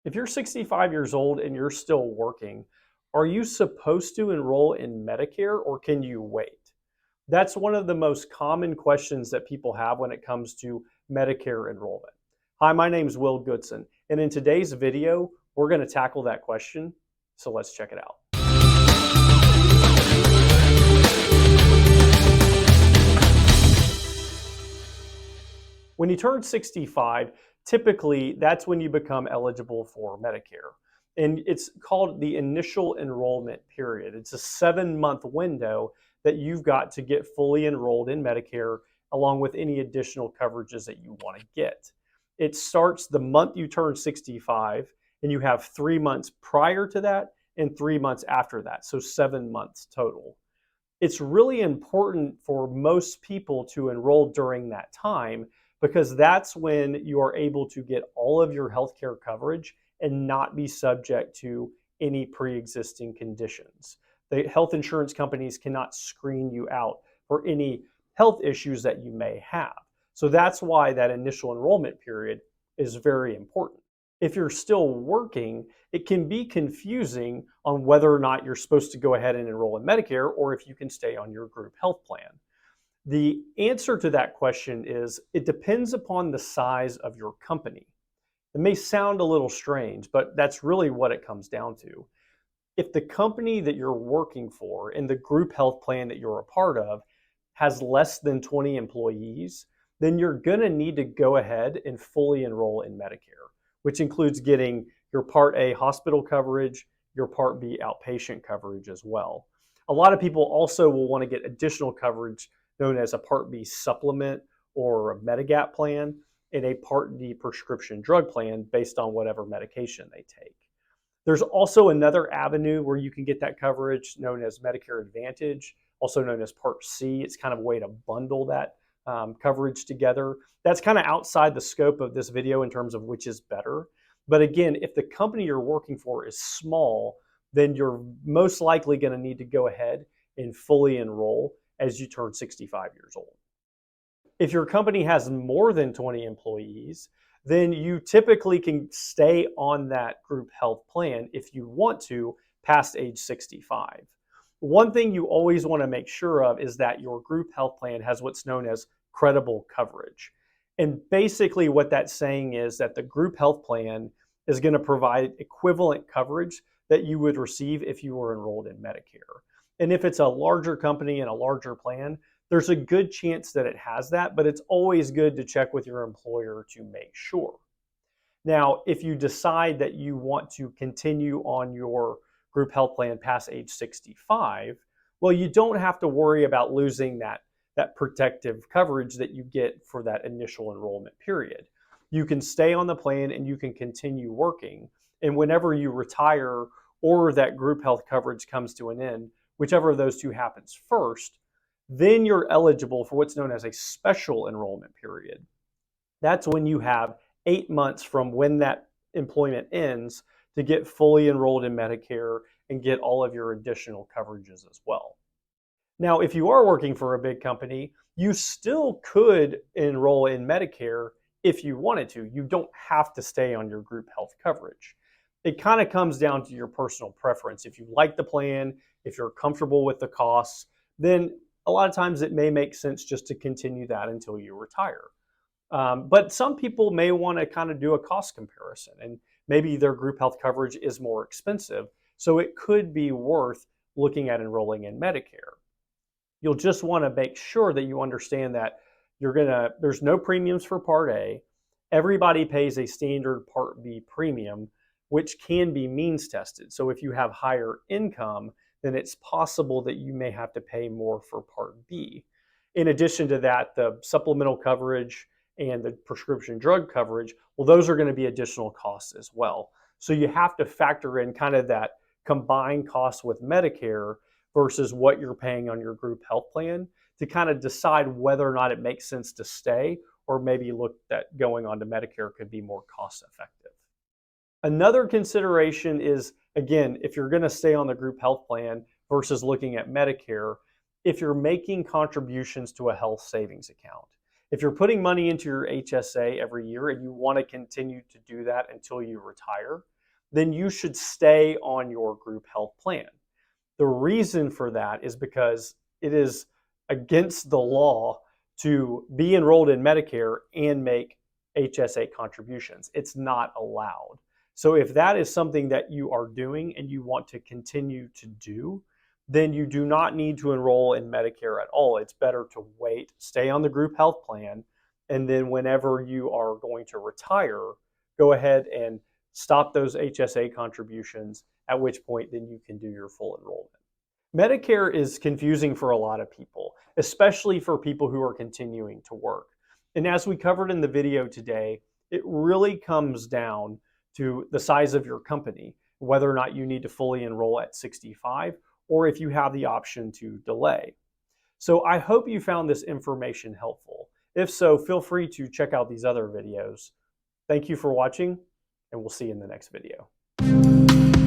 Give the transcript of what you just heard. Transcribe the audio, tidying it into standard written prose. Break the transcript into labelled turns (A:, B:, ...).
A: If you're 65 years old and you're still working, are you supposed to enroll in Medicare or can you wait? That's one of the most common questions that people have when it comes to Medicare enrollment. Hi, my name is Will Goodson, and in today's video, we're going to tackle that question. So let's check it out. When you turn 65, typically that's when you become eligible for Medicare. And it's called the initial enrollment period. It's a 7-month window that you've got to get fully enrolled in Medicare, along with any additional coverages that you want to get. It starts the month you turn 65, and you have 3 months prior to that and 3 months after that, so 7 months total. It's really important for most people to enroll during that time because that's when you are able to get all of your healthcare coverage and not be subject to any pre-existing conditions. The health insurance companies cannot screen you out for any health issues that you may have. So that's why that initial enrollment period is very important. If you're still working, it can be confusing on whether or not you're supposed to go ahead and enroll in Medicare or if you can stay on your group health plan. The answer to that question is it depends upon the size of your company. It may sound a little strange, but that's really what it comes down to. If the company that you're working for and the group health plan that you're a part of has less than 20 employees, then you're going to need to go ahead and fully enroll in Medicare, which includes getting your Part A hospital coverage, your Part B outpatient coverage as well. A lot of people also will want to get additional coverage known as a Part B supplement or a Medigap plan and a Part D prescription drug plan based on whatever medication they take. There's also another avenue where you can get that coverage known as Medicare Advantage, also known as Part C. It's kind of a way to bundle that coverage together. That's kind of outside the scope of this video in terms of which is better. But again, if the company you're working for is small, then you're most likely going to need to go ahead and fully enroll as you turn 65 years old. If your company has more than 20 employees, then you typically can stay on that group health plan if you want to past age 65. One thing you always want to make sure of is that your group health plan has what's known as credible coverage. And basically what that's saying is that the group health plan is going to provide equivalent coverage that you would receive if you were enrolled in Medicare. And if it's a larger company and a larger plan, there's a good chance that it has that, but it's always good to check with your employer to make sure. Now, if you decide that you want to continue on your group health plan past age 65, well, you don't have to worry about losing that protective coverage that you get for that initial enrollment period. You can stay on the plan and you can continue working. And whenever you retire or that group health coverage comes to an end, whichever of those two happens first, then you're eligible for what's known as a special enrollment period. That's when you have 8 months from when that employment ends to get fully enrolled in Medicare and get all of your additional coverages as well. Now, if you are working for a big company, you still could enroll in Medicare if you wanted to. You don't have to stay on your group health coverage. It kind of comes down to your personal preference. If you like the plan, if you're comfortable with the costs, then a lot of times it may make sense just to continue that until you retire. But some people may want to kind of do a cost comparison, and maybe their group health coverage is more expensive. So it could be worth looking at enrolling in Medicare. You'll just want to make sure that you understand that there's no premiums for Part A. Everybody pays a standard Part B premium, which can be means tested. So if you have higher income, then it's possible that you may have to pay more for Part B. In addition to that, the supplemental coverage and the prescription drug coverage, well, those are going to be additional costs as well. So you have to factor in kind of that combined cost with Medicare versus what you're paying on your group health plan to kind of decide whether or not it makes sense to stay or maybe look at going on to Medicare could be more cost effective. Another consideration is, again, if you're going to stay on the group health plan versus looking at Medicare, if you're making contributions to a health savings account. If you're putting money into your HSA every year and you want to continue to do that until you retire, then you should stay on your group health plan. The reason for that is because it is against the law to be enrolled in Medicare and make HSA contributions. It's not allowed. So if that is something that you are doing and you want to continue to do, then you do not need to enroll in Medicare at all. It's better to wait, stay on the group health plan, and then whenever you are going to retire, go ahead and stop those HSA contributions, at which point then you can do your full enrollment. Medicare is confusing for a lot of people, especially for people who are continuing to work. And as we covered in the video today, it really comes down to the size of your company, whether or not you need to fully enroll at 65 or if you have the option to delay. So I hope you found this information helpful. If so, feel free to check out these other videos. Thank you for watching, and we'll see you in the next video.